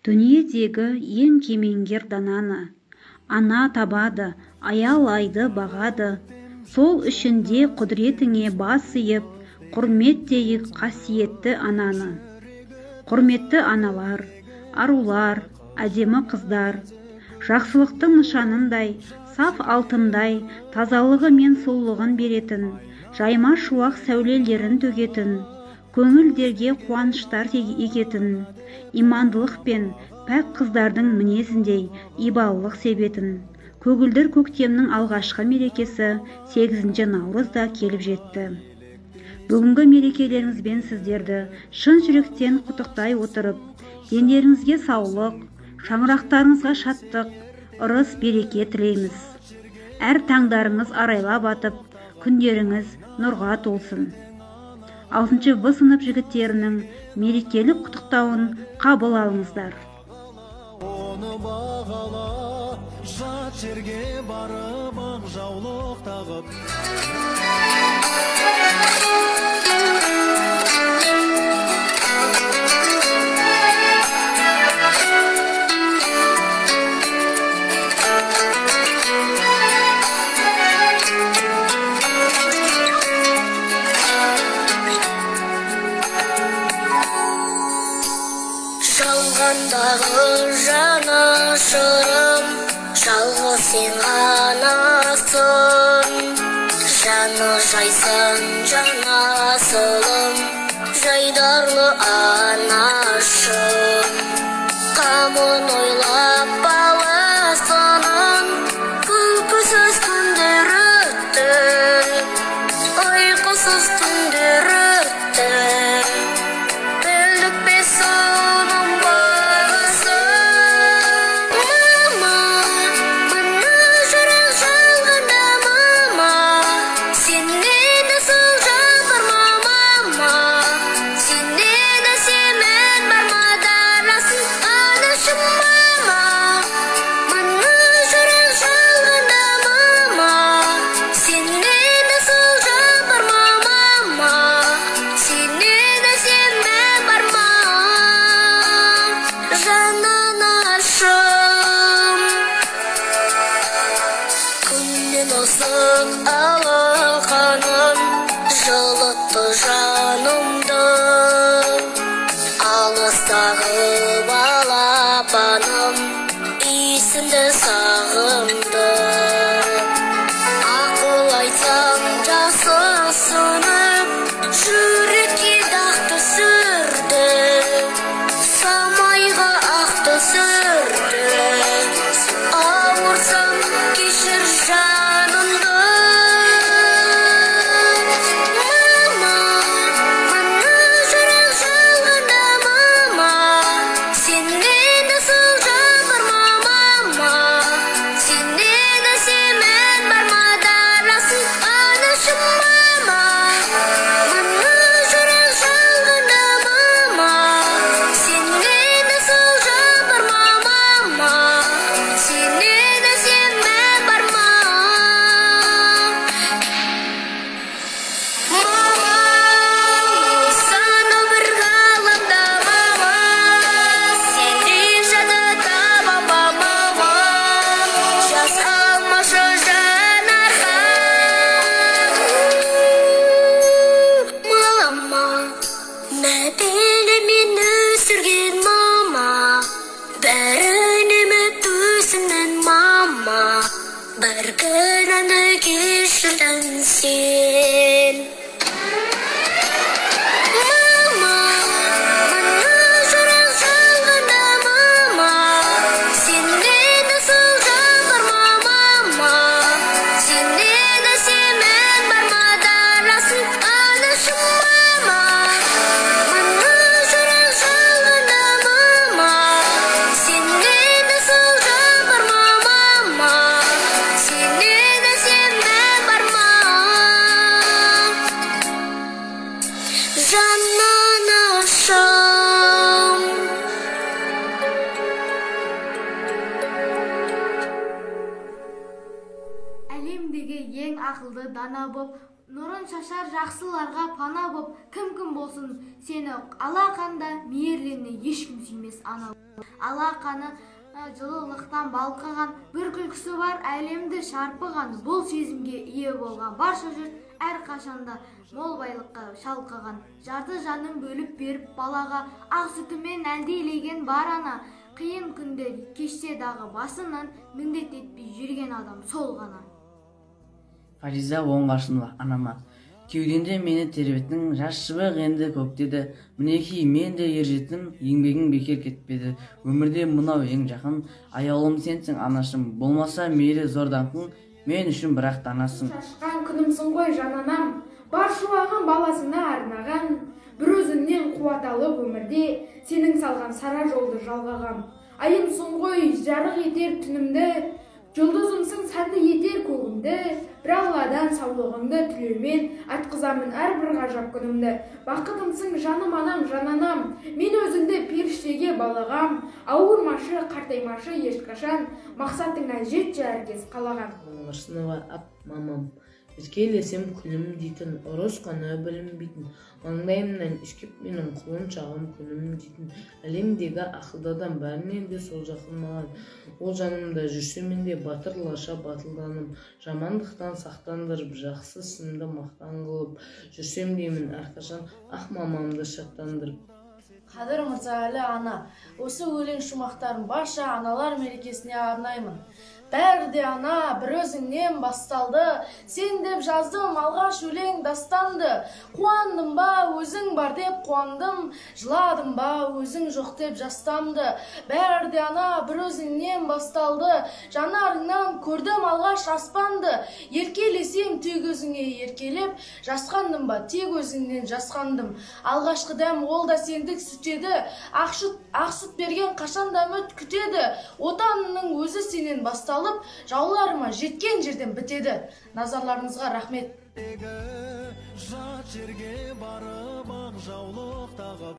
Дүниедегі ең кемеңгер дананы, ана табады, аялайды, бағады. Сол үшінде құдіретіңе бас иіп, құрметтейік қасиетті ананы. Құрметті аналар, арулар, әдемі қыздар, жақсылықтың нышанындай, саф алтындай, тазалығы мен сұлулығын беретін, жайма шуақ сәулелерін төгетін, көңілдерге қуаныштар егетін, имандылық пен пәк қыздардың мінезіндей ибалылық себетін. Көгілдір көктемнің алғашқы мерекесі 8 наурызда келіп жетті. Бүгінгі мерекелеріңізбен сіздерді шын жүректен құттықтай отырып, дендеріңізге саулық, шаңырақтарыңызға шаттық, ырыс береке тілейміз. Әр таңдарыңыз арайлап атып, күндеріңіз нұрға толсын. 6 В сынып жігіттерінің мерекелік құттықтауын қабыл алыңыздар. Оны бағала, жат жерге барып, ақ жаулық тағып. Жалғандағы жанашырым, жалғыз сен ғанасың. Жаны жайсаң жанасылым, жайдарлы анашым. Қамын ойлап баласының, күлкісіз күндер өтті, ұйқысыз түндер өтті. Алақаным жылытты жанымды, алыстағы балапаным иісіңді сағынды. Ақыл айтсам жасысынып, жүрекке дақ түсірді, самайға ақ түсірді. Ауырсам кешір жанымды. Bir gününü geçirdin sen. Mama, bana soran salgında mama. Seni nasıl jambar mama. Seni de semen barmadan nasıl anışım mama. Bana soran salgında mama. Seni nasıl jambar mama. Әлемдегі ең ақылды дана боп, Нұрын шашар жақсыларға пана боп, кім болсын сені алақанда мейірлене ешкім сүймес ана. Алақаны жылылықтан балқыған бір күлкісі бар әлемді шарпыған, бұл сезімге ие болған барша жұрт әр қашанда мол байлыққа шалқыған. Жарты жанын бөліп беріп балаға, ақ сүтімен әлдилеген бар ана. Қиын күнде кешсе дағы басынан міндет етпей жүрген адам сол ғана. Фариза Оңғаршынова анама. Кеуденде мені тербеттің, жас шыбық енді көктеді. Мінекей мен де ержеттім, еңбегің бекер кетпеді. Өмірде мынау ең жақын, аяулым сенсің анашым. Болмаса мейлі зорданқың, мен үшін бірақ танасың. Шашқан күнімсің ғой жананам, бар шуағын баласына арнаған. Бір өзіңнен қуат алып өмірде, сенің салған сара жолды жалғаған. Айымсың ғой жарық етер түнімді, жұлдызымсың сәнді етер көгімді. Бір Алладан саулығыңды тілеумен айтқызамын әрбір ғажап күнімді. Бақытымсың жаным анам, жананам, мен өзіңді періштеге балағам. Ауырмашы, қартаймашы ешқашан, мақсатыңа жетші әркез қалаған. Оңғаршынова ап мамам. Еркелесем күнім дейтін, ұрысқаны білінбейтін, маңдайымнан ішкеп менің құлын шағым күнім дейтін. Әлемдегі ақылды адам бәрінен де сол жақын маған. Ол жанымда жүрсе менде батырлаша батылданым, жамандықтан сақтандырып, жақсы сынды мақтан қылып, жүрсем деймін әрқашан ақ мамамды шаттандырып. Қадыр Мырзағали ана, осы өлең шумақтарын барша аналар мерекесіне арнаймын. Бәрі де ана, бір өзіңнен басталды, сен деп жаздым алғаш өлең дастанды. Қуандым ба, өзің бар деп қуандым, жыладым ба, өзің жоқ деп жастамды. Бәрі де ана, бір өзіңнен басталды, жанарыңнан көрдім алғаш аспанды. Еркелесем тек өзіңе еркелеп, жасқандым ба, тек өзіңнен жасқандым. Алғашқы дәм ол да сендік сүт еді, ақ сүт берген қашан да үміт күтеді. Отанының өзі сенен басталды, жауларыма жеткен жерден бітеді. Назарларыңызға рахмет. Жат жерге барып ақ жаулық тағып